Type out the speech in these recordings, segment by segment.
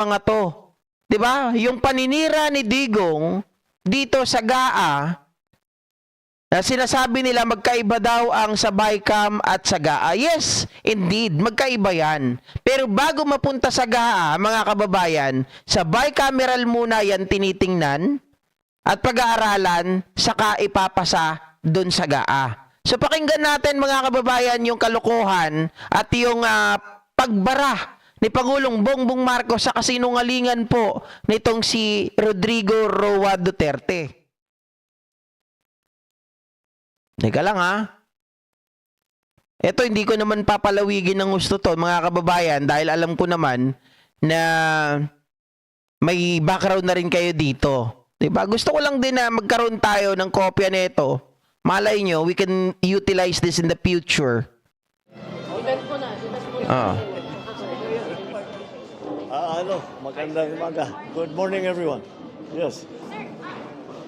mga to. 'Di ba? Yung paninira ni Digong dito sa GAA, na sinasabi nila magkaiba daw ang sa BICAM at sa GAA. Yes, indeed, magkaiba yan. Pero bago mapunta sa GAA, mga kababayan, sa bicameral muna yan tinitingnan at pag-aaralan, saka ipapasa dun sa GAA. So pakinggan natin, mga kababayan, yung kalokohan at yung pagbara ni Pangulong Bongbong Marcos sa kasinungalingan po nitong si Rodrigo Roa Duterte. Teka lang ha. Ito, hindi ko naman papalawigin ng gusto to, mga kababayan, dahil alam ko naman na may background na rin kayo dito. Diba? Gusto ko lang din na magkaroon tayo ng kopya nito. Malay nyo, we can utilize this in the future. Magandang umaga. Good morning, everyone. Yes. Sir,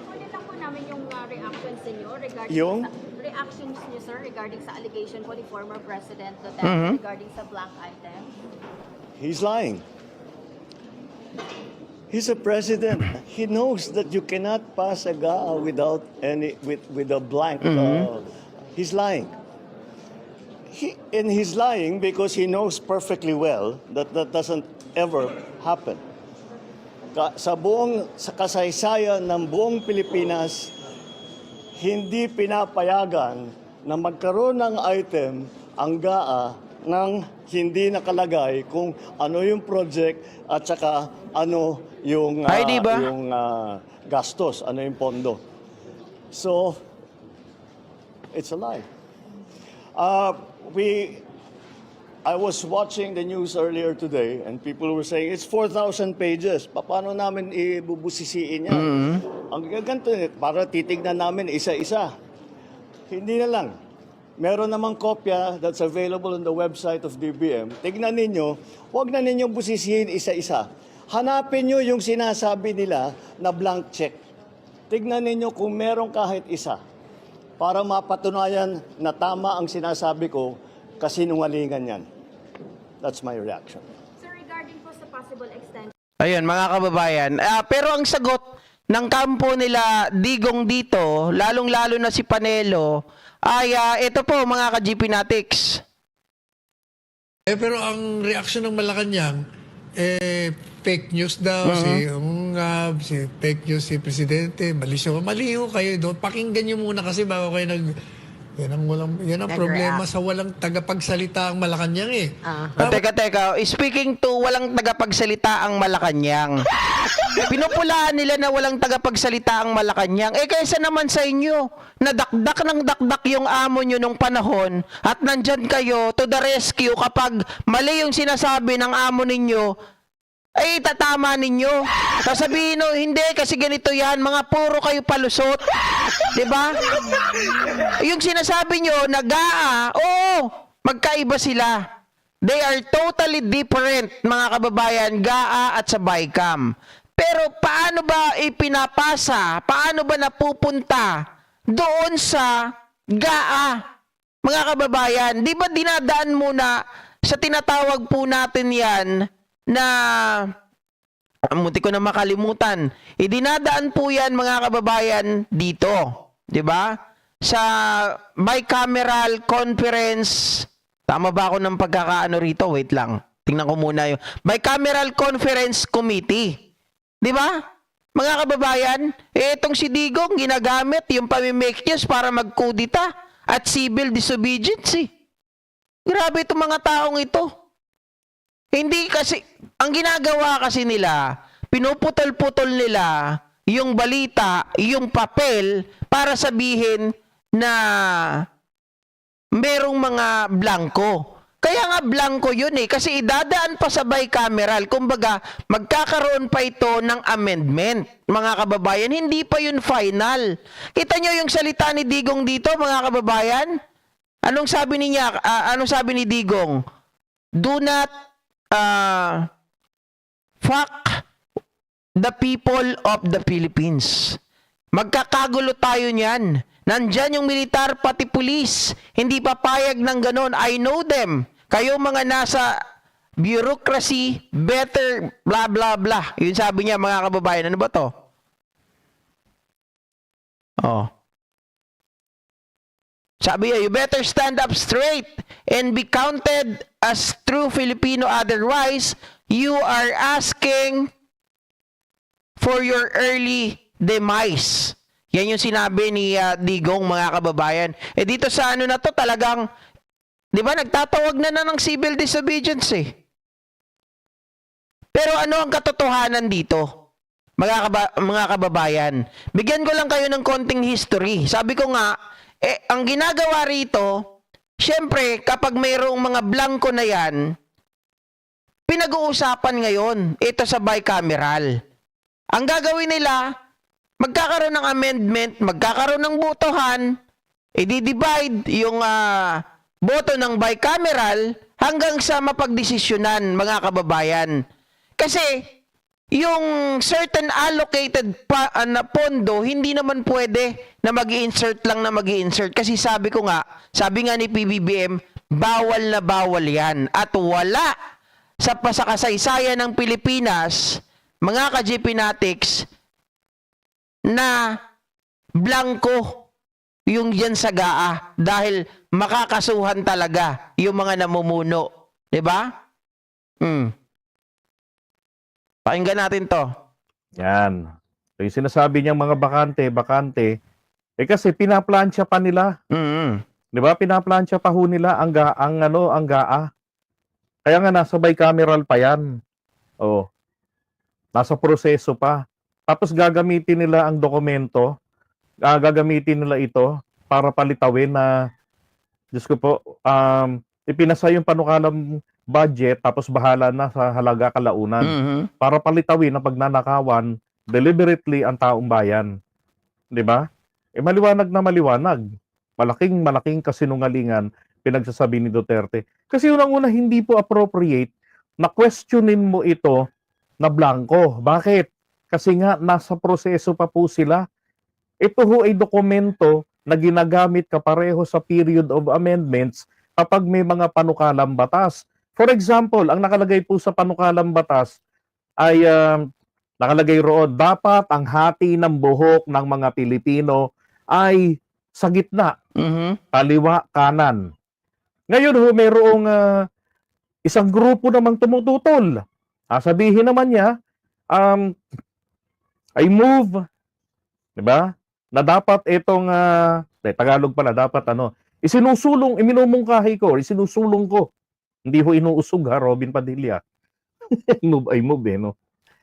kunin lang po namin yung reactions niyo regarding Yung? reactions niyo, sir, regarding sa allegation po ni former President Duterte regarding sa blank item. He's lying. He's a president. He knows that you cannot pass a GAA without with a blank. He's lying. He's lying because he knows perfectly well that that doesn't ever happen. Sa kasaysayan ng buong Pilipinas, hindi pinapayagan na magkaroon ng item ang GAA nang hindi nakalagay kung ano yung project at saka ano yung gastos, ano yung pondo. So, it's a lie. I was watching the news earlier today and people were saying it's 4,000 pages. Paano namin ibubusisiin yan? Ang gaganto, para titignan namin isa-isa. Hindi na lang. Meron namang kopya that's available on the website of DBM. Tignan ninyo, huwag na ninyong busisihin isa-isa. Hanapin nyo yung sinasabi nila na blank check. Tignan ninyo kung meron kahit isa para mapatunayan na tama ang sinasabi ko, kasinungalingan yan. That's my reaction. Sir, regarding po sa possible extension. Ayun, mga kababayan. Pero ang sagot ng kampo nila Digong dito, lalong-lalo na si Panelo, ay ito po, mga ka-GPnatics. Pero ang reaksyon ng Malacanang, fake news daw, si fake news si Presidente, maliho kayo doon. Pakinggan nyo muna kasi bago kayo yan ang problema sa walang tagapagsalita ang Malacanang eh. Teka. Speaking to walang tagapagsalita ang Malacanang. Pinupulaan nila na walang tagapagsalita ang Malacanang. Kaysa naman sa inyo, nadakdak ng dakdak yung amo nyo nung panahon at nandyan kayo to the rescue kapag mali yung sinasabi ng amo ninyo, ay tatama ninyo. Sasabihin nyo, hindi, kasi ganito yan, mga puro kayo palusot. Diba? Yung sinasabi nyo, GAA, magkaiba sila. They are totally different, mga kababayan, GAA at sa BICAM. Pero paano ba ipinapasa, paano ba napupunta doon sa GAA, mga kababayan? Di ba dinadaan muna sa tinatawag po natin yan, na munti ko na makalimutan. Dinadaan po yan, mga kababayan, dito. 'Di ba? Sa bicameral conference. Tama ba ako ng pagkakaano rito? Wait lang. Tingnan ko muna yung bicameral conference committee. 'Di ba? Mga kababayan, itong si Digong ginagamit yung pamimake news para magkudita at civil disobedience. Grabe itong mga taong ito. Hindi kasi, ang ginagawa kasi nila, pinuputol-putol nila yung balita, yung papel, para sabihin na merong mga blanco. Kaya nga blanco yun kasi idadaan pa sa bicameral. Kumbaga, magkakaroon pa ito ng amendment, mga kababayan. Hindi pa yun final. Kita nyo yung salita ni Digong dito, mga kababayan? Anong sabi niya? Anong sabi ni Digong? Do not fuck the people of the Philippines. Magkakagulo tayo niyan. Nandyan yung militar pati pulis. Hindi papayag ng ganon. I know them. Kayo mga nasa bureaucracy, better, blah, blah, blah. Yun sabi niya, mga kababayan. Ano ba to? Oh. Sabi niya, you better stand up straight and be counted as true Filipino. Otherwise, you are asking for your early demise. Yan yung sinabi ni Digong, mga kababayan. Dito sa ano na to, talagang, di ba, nagtatawag na ng civil disobedience eh. Pero ano ang katotohanan dito? Mga kababayan, bigyan ko lang kayo ng konting history. Sabi ko nga, ang ginagawa rito, syempre, kapag mayroong mga blanco na yan, pinag-uusapan ngayon, ito sa bicameral. Ang gagawin nila, magkakaroon ng amendment, magkakaroon ng botohan, i-divide yung boto ng bicameral hanggang sa mapagdesisyonan, mga kababayan. Kasi, yung certain allocated na pondo, hindi naman pwede na mag-i-insert lang na mag-i-insert. Kasi sabi ko nga, sabi nga ni PBBM, bawal na bawal yan. At wala sa pasakasaysayan ng Pilipinas, mga ka-GP Natics, na blanco yung dyan sa GAA dahil makakasuhan talaga yung mga namumuno. Diba? Pakinggan natin to. Yan. So, yung sinasabi niyang mga bakante, kasi pinaplansya pa nila. Di ba? Pinaplansya pa ho nila ang GAA. Kaya nga nasa bicameral pa yan. Oh. Nasa proseso pa. Tapos gagamitin nila ang dokumento, gagamitin nila ito para palitawin na, Diyos ko po, ipinasa yung panukalang budget tapos bahala na sa halaga kalaunan para palitawin na pagnanakawan deliberately ang taong bayan. 'Di ba? Maliwanag na maliwanag. Malaking kasinungalingan pinagsasabi ni Duterte. Kasi unang-una hindi po appropriate na questionin mo ito na blanco. Bakit? Kasi nga nasa proseso pa po sila. Ito ho ay dokumento na ginagamit kapareho sa period of amendments kapag may mga panukalang batas. For example, ang nakalagay po sa panukalang batas ay nakalagay roon, dapat ang hati ng buhok ng mga Pilipino ay sa gitna, kaliwa, kanan. Ngayon ho, mayroong isang grupo namang tumututol. Sabihin naman niya, I move, di ba? Na dapat itong, Tagalog pala, dapat iminumungkahi ko, isinusulong ko. Hindi ho inuusog ha, Robin Padilla. I move no?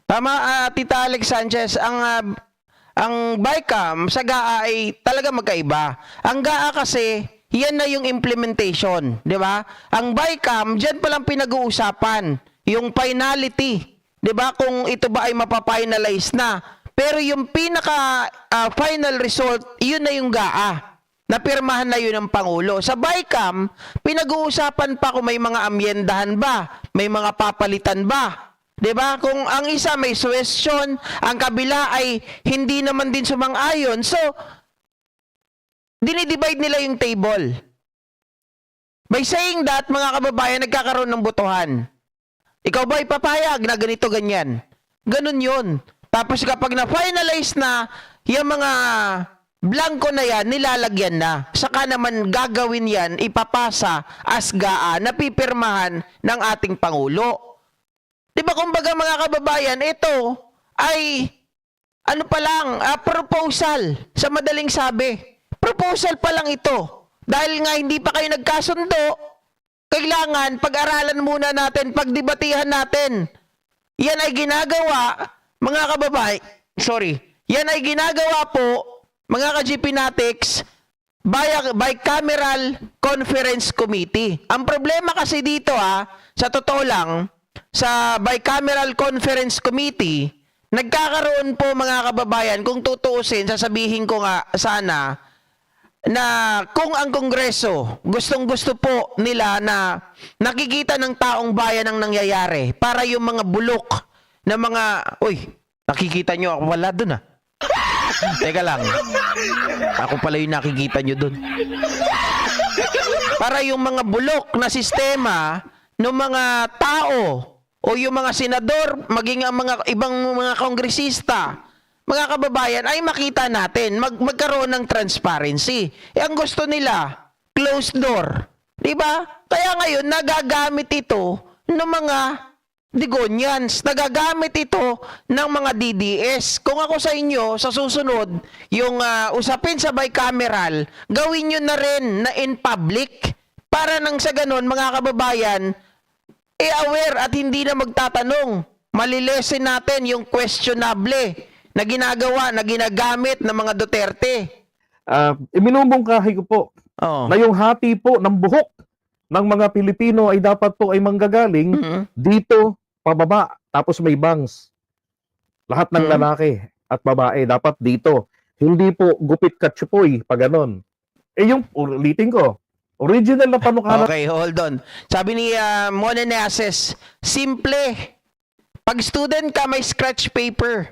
Tama, Tita Alex Sanchez, ang BICAM sa GAA ay talaga magkaiba. Ang GAA kasi, yan na yung implementation, di ba? Ang BICAM, dyan palang pinag-uusapan, yung finality, di ba? Kung ito ba ay mapafinalize na. Pero yung pinaka final result, yun na yung GAA. Napirmahan na yun ng Pangulo. Sa BICAM, pinag-uusapan pa kung may mga amyendahan ba, may mga papalitan ba. 'Di ba? Kung ang isa may question, ang kabila ay hindi naman din sumang-ayon. So, dinidivide nila yung table. By saying that, mga kababayan, nagkakaroon ng botohan. Ikaw ba ipapayag na ganito, ganyan? Ganun yun. Tapos kapag na-finalize na, yung mga blanco na yan, nilalagyan na. Saka naman gagawin yan, ipapasa as GAA na pipirmahan ng ating Pangulo. Diba kumbaga mga kababayan, ito ay ano pa lang, proposal sa madaling sabi. Proposal pa lang ito. Dahil nga hindi pa kayo nagkasundo, kailangan pag-aralan muna natin, pagdebatihan natin. Yan ay ginagawa, mga kababayan, yan ay ginagawa po, mga ka-GP Natics, bicameral conference committee. Ang problema kasi dito sa totoo lang, sa bicameral conference committee, nagkakaroon po mga kababayan, kung tutuusin, sasabihin ko nga sana, na kung ang Kongreso, gustong-gusto po nila na nakikita ng taong bayan ang nangyayari, para yung mga bulok na mga, nakikita nyo ako wala dun Teka lang. Ako pala yung nakikita nyo dun. Para yung mga bulok na sistema ng mga tao o yung mga senador, maging ang mga ibang mga kongresista, mga kababayan, ay makita natin, magkaroon ng transparency. Ang gusto nila, closed door. Diba? Kaya ngayon, nagagamit ito ng mga Digonians, nagagamit ito ng mga DDS. Kung ako sa inyo, sa susunod, yung usapin sa bicameral, gawin nyo na rin na in public para nang sa ganon, mga kababayan, aware at hindi na magtatanong. Malilesen natin yung questionable na ginagawa, na ginagamit ng mga Duterte. Iminumungkahi ko po Oh. na yung hati po ng buhok ng mga Pilipino ay dapat po ay manggagaling dito pababa, tapos may bangs. Lahat ng lalaki at babae dapat dito. Hindi po gupit katsupoy pag ganon. Yung ulitin ko, original na panukala. Okay, hold on. Sabi ni Monenases, simple. Pag student ka, may scratch paper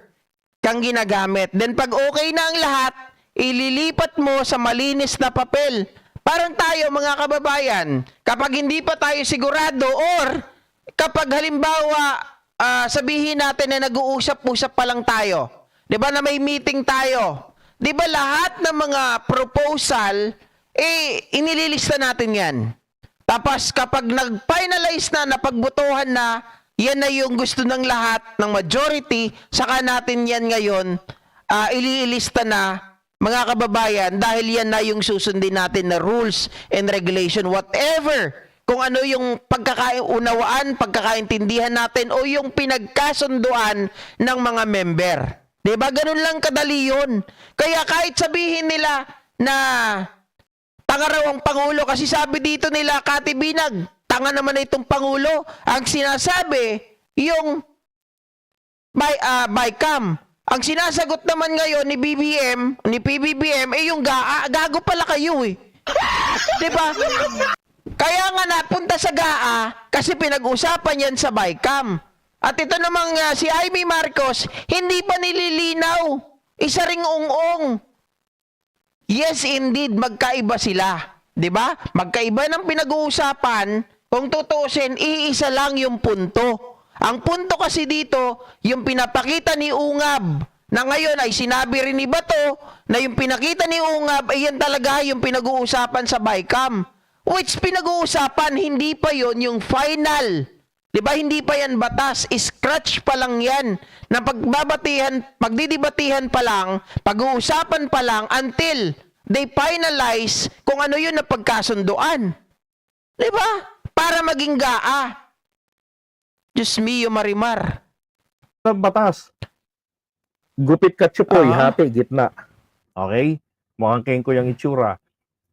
kang ginagamit. Then pag okay na ang lahat, ililipat mo sa malinis na papel. Parang tayo, mga kababayan, kapag hindi pa tayo sigurado or kapag halimbawa sabihin natin na nag-uusap-usap pa lang tayo, 'di ba, na may meeting tayo, 'di ba, lahat ng mga proposal inililista natin 'yan. Tapos kapag nag-finalize na, napagbutuhan na, yan na yung gusto ng lahat ng majority, saka natin yan ngayon ililista na, mga kababayan, dahil yan na yung susundin natin na rules and regulation, whatever. Kung ano yung pagkakaunawaan, pagkakaintindihan natin o yung pinagkasunduan ng mga member. Diba? Ganun lang kadali yun. Kaya kahit sabihin nila na tanga raw ang Pangulo, kasi sabi dito nila, Kati Binag, tanga naman na itong Pangulo. Ang sinasabi, yung BICAM. Ang sinasagot naman ngayon ni PBBM, yung gago pala kayo eh. Diba? Kaya nga napunta sa GAA kasi pinag-usapan yan sa BICAM. At ito namang si Amy Marcos, hindi pa nililinaw. Isa ring ung-ung. Yes, indeed, magkaiba sila. 'Di ba? Magkaiba ng pinag-uusapan. Kung tutuusin, iisa lang yung punto. Ang punto kasi dito, yung pinapakita ni Ungab, na ngayon ay sinabi rin ni Bato, na yung pinakita ni Ungab, ay yan talaga yung pinag-uusapan sa BICAM. Which pinag-uusapan, hindi pa yon yung final. 'Di ba? Hindi pa yan batas, scratch pa lang yan. Na pagdidibatihan pa lang, pag-uusapan pa lang until they finalize kung ano yun na pagkasunduan. 'Di ba? Para maging GAA. Diyos mio, Marimar. Sa batas. Gupit katsupoy, hati, gitna. Okay? Mukhang kengko yung itsura.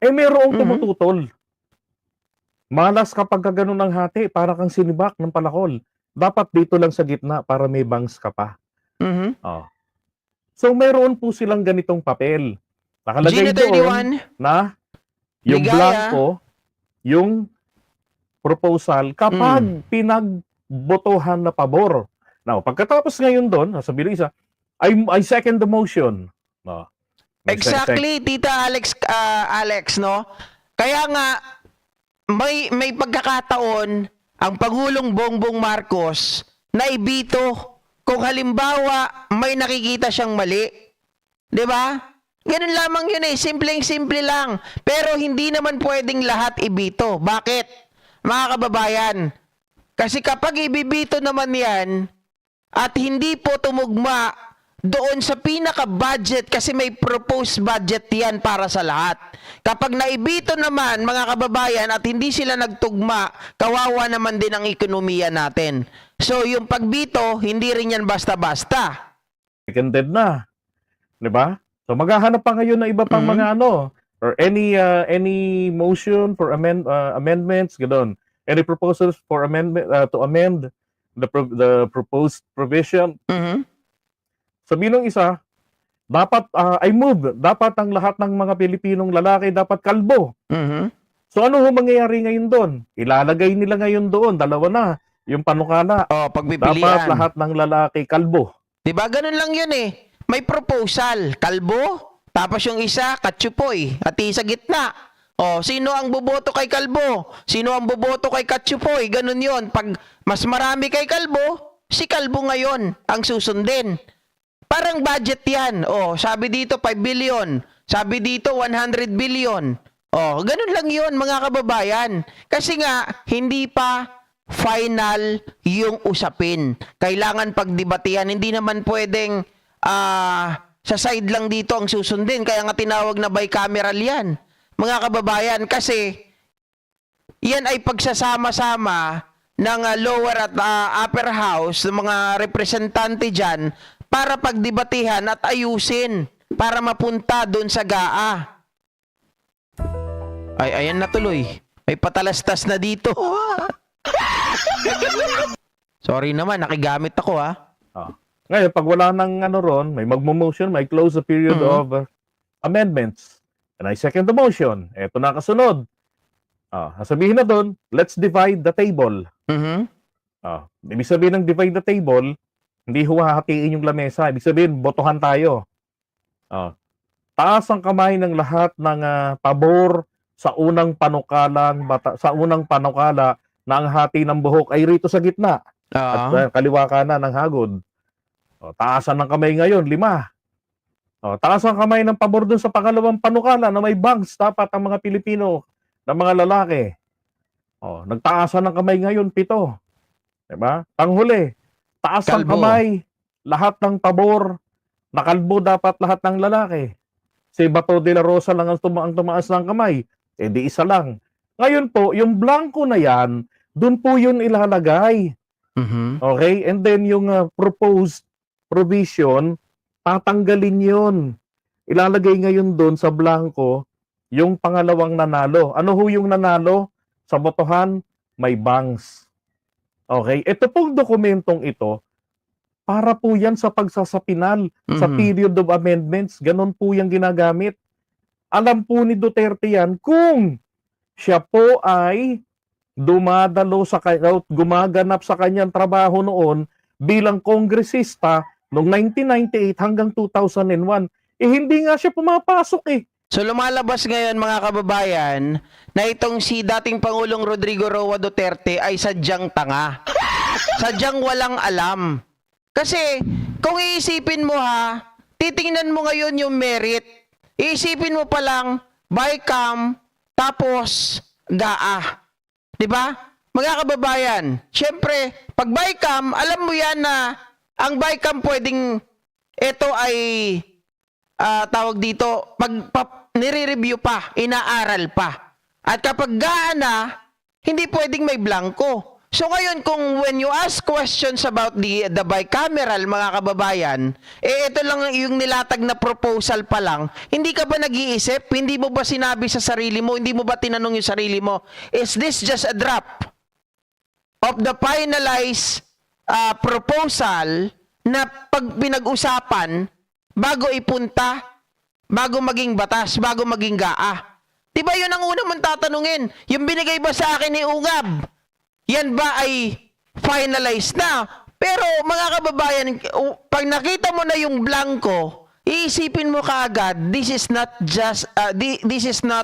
Mayroong tumututol. Malas kapag ganun ang hati, para kang sinibak ng palakol. Dapat dito lang sa gitna para may bangs ka pa. Oh. So, mayroon po silang ganitong papel. Nakalagay doon na yung Ligaya. blanco, yung proposal kapag pinagbotohan na pabor. Now, pagkatapos ngayon doon, sabi ng isa, I second the motion. No. Exactly, Tita Alex, no? Kaya nga, may pagkakataon ang Pangulong Bongbong Marcos na ibito kung halimbawa may nakikita siyang mali. 'Di ba? Ganun lamang yun eh, simpleng-simple lang. Pero hindi naman pwedeng lahat ibito. Bakit? Mga kababayan, kasi kapag ibibito naman yan at hindi po tumugma doon sa pinaka-budget, kasi may proposed budget yan para sa lahat. Kapag naibito naman, mga kababayan, at hindi sila nagtugma, kawawa naman din ang ekonomiya natin. So, yung pagbito, hindi rin yan basta-basta. Seconded na. 'Di ba? So maghahanap pa ngayon ng iba pang mga or any motion for amendments, ganoon. Any proposals for amendment to amend the proposed provision. Sabi nung isa, dapat dapat ang lahat ng mga Pilipinong lalaki dapat kalbo. So ano ho mangyayari ngayon doon? Ilalagay nila ngayon doon, dalawa na, yung panukala. Pagpipilian. Dapat lahat ng lalaki kalbo. 'Di ba? Ganun lang yun eh. May proposal, kalbo, tapos yung isa, katsupoy, at sa gitna. Oh, sino ang boboto kay Kalbo? Sino ang boboto kay Katsupoy? Ganun yon. Pag mas marami kay Kalbo, si Kalbo ngayon ang susundin. Parang budget yan. Oh, sabi dito 5 billion. Sabi dito 100 billion. Oh, ganun lang yon mga kababayan. Kasi nga, hindi pa final yung usapin. Kailangan pagdebatihan. Hindi naman pwedeng sa side lang dito ang susundin. Kaya nga tinawag na bicameral yan. Mga kababayan, kasi yan ay pagsasama-sama ng lower at upper house, ng mga representante dyan, para pagdebatihan at ayusin para mapunta doon sa GAA. Ay, ayan na tuloy. May patalastas na dito. Sorry naman, nakigamit ako ha. Ngayon, pag wala nang ano ron, may magmo-motion, may close the period of amendments. And I second the motion. Eto na kasunod. Sabihin na doon, let's divide the table. Ibig sabihin ng divide the table, hindi huwahatiin yung lamesa. Ibig sabihin, botohan tayo. Taas ang kamay ng lahat ng pabor sa unang panukala na ang hati ng buhok ay rito sa gitna. At kaliwa kanan ng hagod. Taasan ng kamay ngayon, 5. Taas ang kamay ng pabor dun sa pangalawang panukala na may bangs dapat ang mga Pilipino na mga lalaki. Nagtaasan ng kamay ngayon, 7. Diba? Panghuli, taas ang Kalbo. kamay, lahat ng pabor, na kalbo dapat lahat ng lalaki. Si Bato de la Rosa lang ang tumaas ng kamay. Di isa lang. Ngayon po, yung blanco na yan, dun po yun ilalagay. Okay? And then yung proposed provision, tatanggalin yun. Ilalagay ngayon doon sa blanco yung pangalawang nanalo. Ano ho yung nanalo? Sa botohan, may bangs. Okay? Ito pong dokumentong ito, para po yan sa pagsasapinal, sa period of amendments. Ganon po yung ginagamit. Alam po ni Duterte yan kung siya po ay gumaganap sa kanyang trabaho noon bilang kongresista noong 1998 hanggang 2001. Hindi nga siya pumapasok eh. So lumalabas ngayon mga kababayan na itong si dating Pangulong Rodrigo Roa Duterte ay sadyang tanga. Sadyang walang alam. Kasi kung iisipin mo titingnan mo ngayon yung merit. Iisipin mo pa lang BICAM tapos GAA. 'Di ba? Mga kababayan, syempre, pag BICAM, alam mo yan na ang BICAM pwedeng ito ay tawag dito, nire-review pa, inaaral pa. At kapag GAA na, hindi pwedeng may blanco. So ngayon, when you ask questions about the bicameral, mga kababayan, ito lang yung nilatag na proposal pa lang, hindi ka ba nag-iisip? Hindi mo ba sinabi sa sarili mo? Hindi mo ba tinanong yung sarili mo? Is this just a draft of the finalized proposal na pag pinag-usapan bago ipunta, bago maging batas, bago maging GAA? Diba yun ang unang mong tatanungin? Yung binigay ba sa akin ni Ungab? Yan ba ay finalized na? Pero mga kababayan, pag nakita mo na yung blanco, iisipin mo kaagad, this is not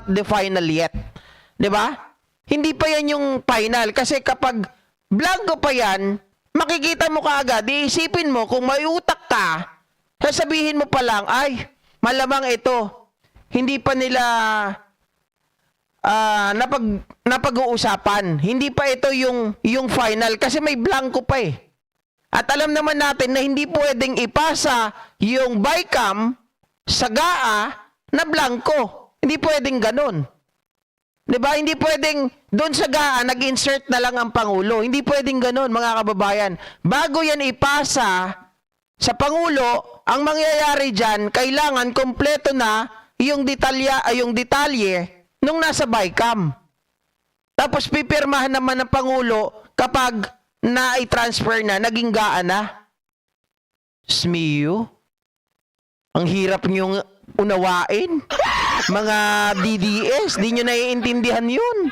the final yet. 'Di ba? Hindi pa yan yung final kasi kapag blanco pa yan, makikita mo kaagad, iisipin mo kung may utak ka, sasabihin mo pa lang, ay, malamang ito. Hindi pa nila napag-uusapan. Hindi pa ito yung final kasi may blanco pa eh. At alam naman natin na hindi pwedeng ipasa yung BICAM sa GAA na blanco. Hindi pwedeng ganun. 'Di ba? Hindi pwedeng doon sa GAA nag-insert na lang ang Pangulo. Hindi pwedeng ganun, mga kababayan. Bago yan ipasa sa Pangulo, ang mangyayari diyan, kailangan kompleto na yung detalye nung nasa BICAM. Tapos pipirmahan naman ng Pangulo kapag na-transfer na, naging GAA na. Smiyo, ang hirap niyong unawain. Mga DDS, di nyo naiintindihan yun.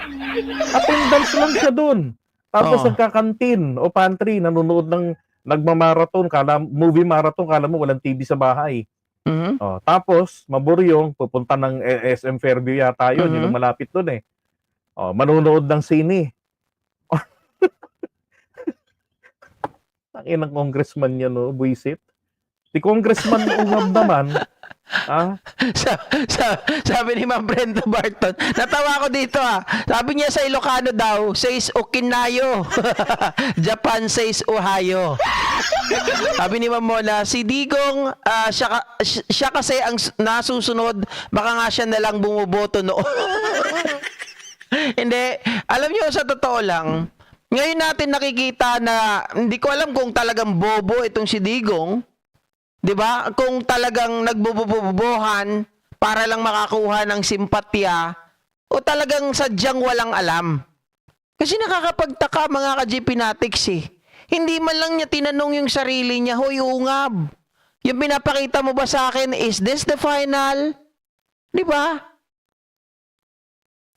Attendance lang siya doon. Tapos nagkakantin o pantry, nanonood ng nagmamarathon, movie marathon, kala mo walang TV sa bahay. Mhm. Oh, tapos, Maburyong, pupunta ng SM Fairview yata yun, yun ang malapit dun eh. Oh, manunood ng sine. Ang inang congressman niya, no, buisit. Si Congressman Ungab naman, Sabi ni Ma'am Brenda Barton, natawa ko dito Sabi niya sa Ilocano daw, says Okinayo. Japan says Ohio. Sabi ni Ma'am Mona, si Digong, siya kasi ang nasusunod, baka nga siya na lang bumuboto noon. Hindi, alam niyo sa totoo lang, ngayon natin nakikita na hindi ko alam kung talagang bobo itong si Digong. 'Di ba? Kung talagang nagbobobohan para lang makakuha ng simpatya o talagang sadyang walang alam. Kasi nakakapagtaka mga ka-GP Natics Hindi man lang niya tinanong yung sarili niya, "Hoy, Ungab, yung pinapakita mo ba sa akin, is this the final?" 'Di ba?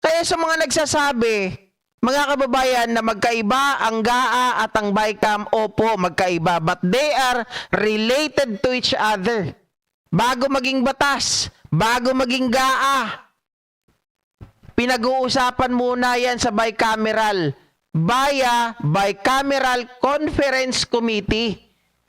Kaya sa mga nagsasabi, mga kababayan, na magkaiba ang GAA at ang BICAM, opo, magkaiba. But they are related to each other. Bago maging batas, bago maging GAA, pinag-uusapan muna yan sa bicameral. Bicameral Conference Committee.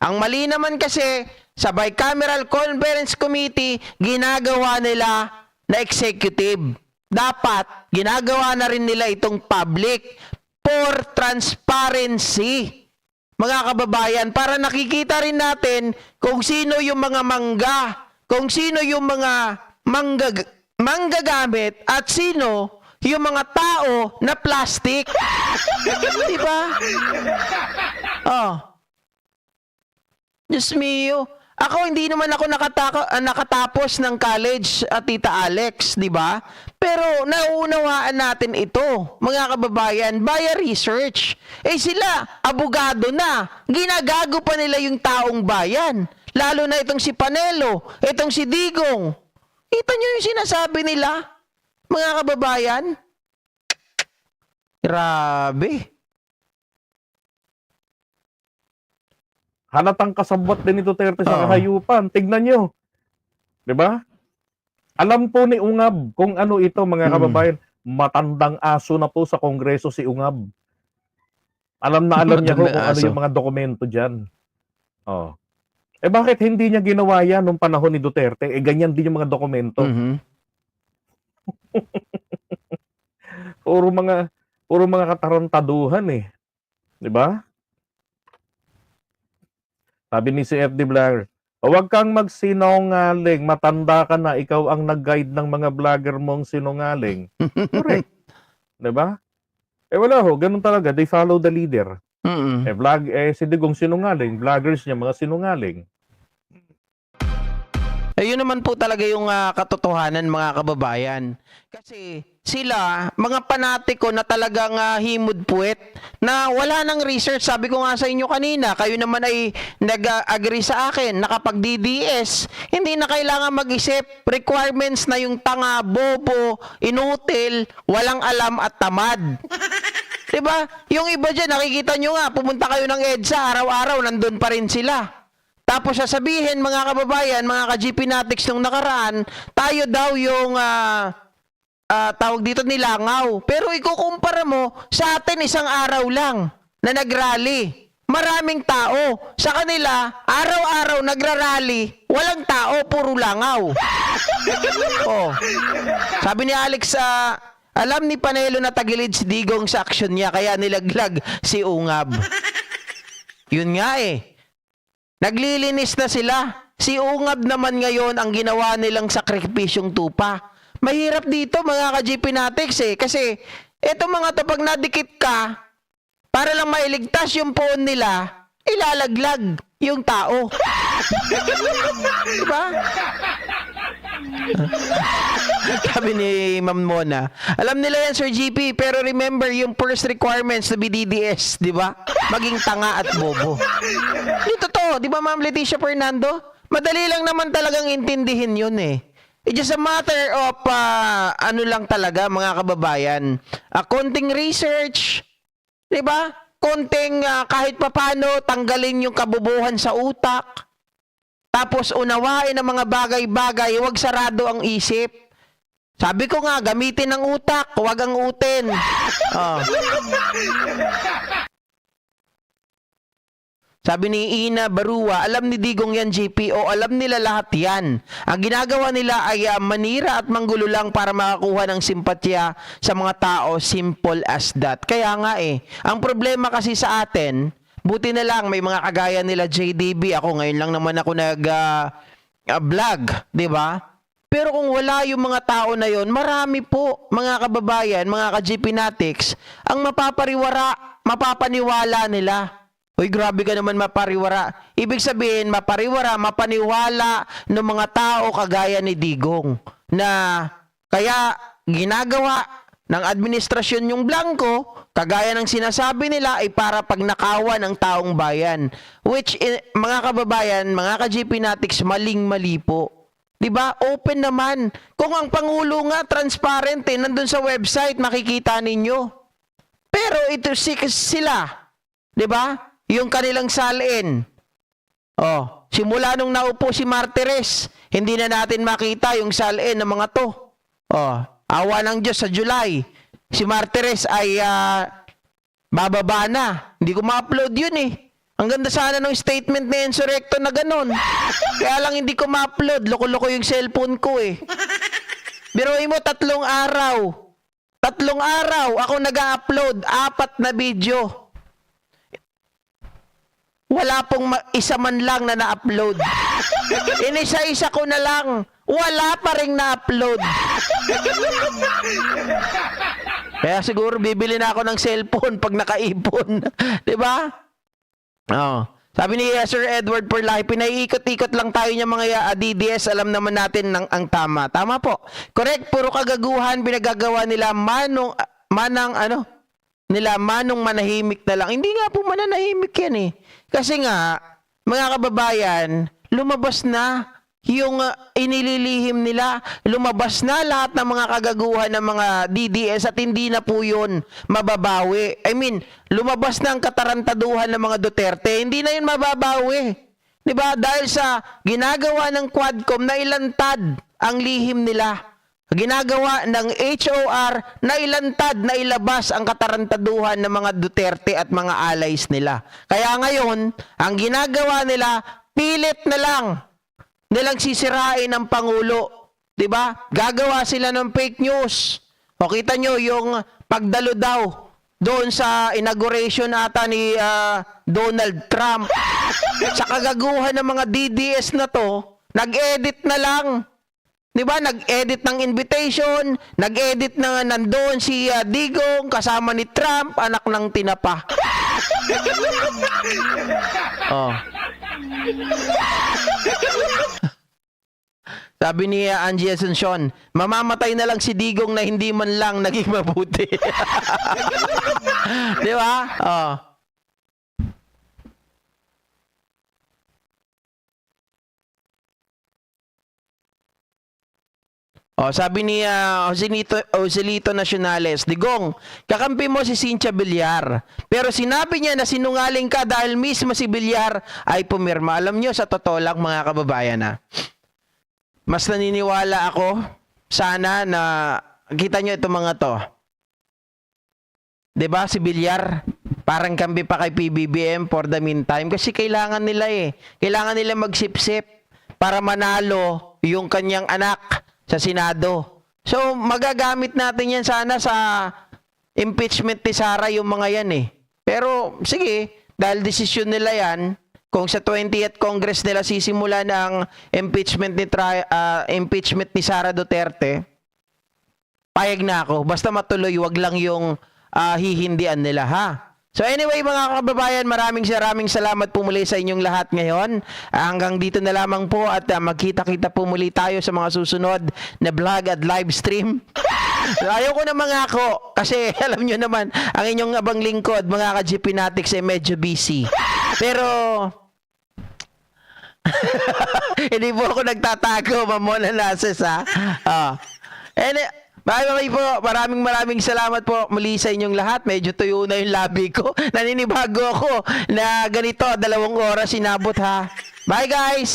Ang mali naman kasi, sa Bicameral Conference Committee, ginagawa nila na executive. Dapat, ginagawa na rin nila itong public for transparency. Mga kababayan, para nakikita rin natin kung sino yung mga mangga, kung sino yung mga manggagamit, at sino yung mga tao na plastic. Di ba? Oh. Diyos mio. Ako, hindi naman ako nakatapos ng college, Tita Alex, di ba? Pero nauunawaan natin ito, mga kababayan, via research. Sila, abogado na. Ginagago pa nila yung taong bayan. Lalo na itong si Panelo, itong si Digong. Kita nyo yung sinasabi nila, mga kababayan? Grabe. halatang kasabwat din ni Duterte sa kahayupan. Tignan nyo. 'Di ba? Alam po ni Ungab kung ano ito, mga kababayan. Matandang aso na po sa Kongreso si Ungab. Alam na alam niya kung ano yung mga dokumento dyan. Oh. Bakit hindi niya ginawa yan nung panahon ni Duterte? Ganyan din yung mga dokumento. Puro mga katarantaduhan eh. 'Di ba? Sabi ni si FD Vlogger, huwag kang magsinungaling, matanda ka na, ikaw ang nag-guide ng mga vlogger mong sinungaling. Correct. 'Di ba? Wala ho, ganun talaga, they follow the leader. Si Digong sinungaling, vloggers niya mga sinungaling. Yun naman po talaga yung katotohanan, mga kababayan. Kasi sila, mga panatiko na talagang himod puwet, na wala ng research. Sabi ko nga sa inyo kanina, kayo naman ay nag-agree sa akin na kapag DDS, hindi na kailangan mag-isip. Requirements na yung tanga, bobo, inutil, walang alam at tamad. Diba? Yung iba dyan, nakikita nyo nga, pumunta kayo ng EDSA, araw-araw, nandun pa rin sila. Tapos sasabihin, mga kababayan, mga ka-GP Natics nung nakaraan, tayo daw yung tawag dito nilangaw. Pero ikukumpara mo sa atin isang araw lang na nagrally. Maraming tao. Sa kanila, araw-araw nagrarally, walang tao, puro langaw. Oh. Sabi ni Alex, alam ni Panelo na tagilid si Digong sa aksyon niya, kaya nilaglag si Ungab. Yun nga eh. Naglilinis na sila. Si Ungab naman ngayon ang ginawa nilang sakripisyong tupa. Mahirap dito, mga ka-GP Natics kasi eto mga to, pag nadikit ka, para lang mailigtas yung phone nila, ilalaglag yung tao. Diba? Sabi ni Ma'am Mona, alam nila yan, Sir GP, pero remember yung first requirements to be DDS, di ba? Maging tanga at bobo. Dito to, di ba, Ma'am Leticia Fernando? Madali lang naman talagang intindihin yun eh. It's just a matter of, ano lang talaga, mga kababayan, konting research, di ba? Konting kahit papano tanggalin yung kabubuhan sa utak. Tapos unawain ang mga bagay-bagay, huwag sarado ang isip. Sabi ko nga, gamitin ang utak, huwag ang utin. Oh. Sabi ni Ina Barua, alam ni Digong yan, GPO, alam nila lahat yan. Ang ginagawa nila ay manira at manggulo lang para makakuha ng simpatya sa mga tao, simple as that. Kaya nga ang problema kasi sa atin, buti na lang may mga kagaya nila JDB, ako ngayon lang naman ako nag-vlog, di ba? Pero kung wala yung mga tao na yon, marami po, mga kababayan, mga ka-GPnatics, ang mapapaniwala nila. Uy, grabe ka naman mapariwara. Ibig sabihin, mapaniwala ng mga tao kagaya ni Digong na kaya ginagawa ng administrasyon yung blanco, kagaya ng sinasabi nila ay para pagnakawan ng taong bayan. Which, mga kababayan, mga ka-GPnatics, maling-mali po. Diba? Open naman. Kung ang Pangulo nga, transparent nandun sa website, makikita ninyo. Pero ito sila, diba? Yung kanilang salin. Oh, simula nung naupo si Martires, hindi na natin makita yung salin ng mga to. Oh, awa ng Diyos sa July. Si Martires ay bababa na. Hindi ko ma-upload yun Ang ganda sana ng statement ni Enzo Recto na ganun. Kaya lang hindi ko ma-upload. Loko-loko yung cellphone ko Biruin mo, 3 araw. 3 araw ako nag-upload 4 na video. Wala pong isa man lang na na-upload. Inisa-isa ko na lang. Wala pa rin na-upload. Kaya siguro bibili na ako ng cellphone pag nakaipon. Diba? Oh. Sabi ni Sir Edward Perlahi, pinaiikot-ikot lang tayo ng mga DDS, alam naman natin ang tama. Tama po. Correct, puro kagaguhan pinagagawa nila manong manahimik na lang. Hindi nga po mananahimik yan Kasi nga, mga kababayan, lumabas na yung inililihim nila, lumabas na lahat ng mga kagaguhan ng mga DDS at hindi na po yun mababawi. I mean, lumabas na ang katarantaduhan ng mga Duterte, hindi na yun mababawi. Diba? Dahil sa ginagawa ng Quadcom na ilantad ang lihim nila. Ginagawa ng HOR na ilantad, na ilabas ang katarantaduhan ng mga Duterte at mga allies nila. Kaya ngayon, ang ginagawa nila, pilit na lang nilang sisirain ang Pangulo. Diba? Gagawa sila ng fake news. O kita nyo yung pagdalo daw doon sa inauguration ata ni Donald Trump. Sa kagaguhan ng mga DDS na to, nag-edit na lang. Diba? Nag-edit ng invitation, nag-edit na nandoon si Digong kasama ni Trump, anak ng tinapa. Oh. Sabi ni Angie Asuncion, mamamatay na lang si Digong na hindi man lang naging mabuti. Diba? Oh. Oh, sabi ni Joselito Nacionales, Digong, kakampi mo si Cynthia Villar. Pero sinabi niya na sinungaling ka dahil mismo si Villar ay pumirma. Alam niyo, sa totoo lang mga kababayan mas naniniwala ako sana na kita niyo itong mga to. 'Di ba si Villar? Parang kampi pa kay PBBM for the meantime kasi kailangan nila Kailangan nila magsipsip para manalo yung kanyang anak sa Senado. So, magagamit natin yan sana sa impeachment ni Sara yung mga yan Pero, sige, dahil desisyon nila yan, kung sa 20th Congress nila sisimulan ang impeachment ni Sara Duterte, payag na ako. Basta matuloy, wag lang yung hihindian nila, So anyway mga kababayan, maraming salamat po muli sa inyong lahat ngayon. Hanggang dito na lamang po at magkita-kita po muli tayo sa mga susunod na vlog at live stream. Ayaw ko na mangako kasi alam nyo naman, ang inyong abang lingkod, mga ka-GPnatics ay medyo busy. Pero hindi po ako nagtatago, Mamona Nases Bye po. Maraming salamat po muli sa inyong lahat. Medyo tuyo na yung labi ko. Naninibago ako na ganito, 2 oras inabot Bye guys!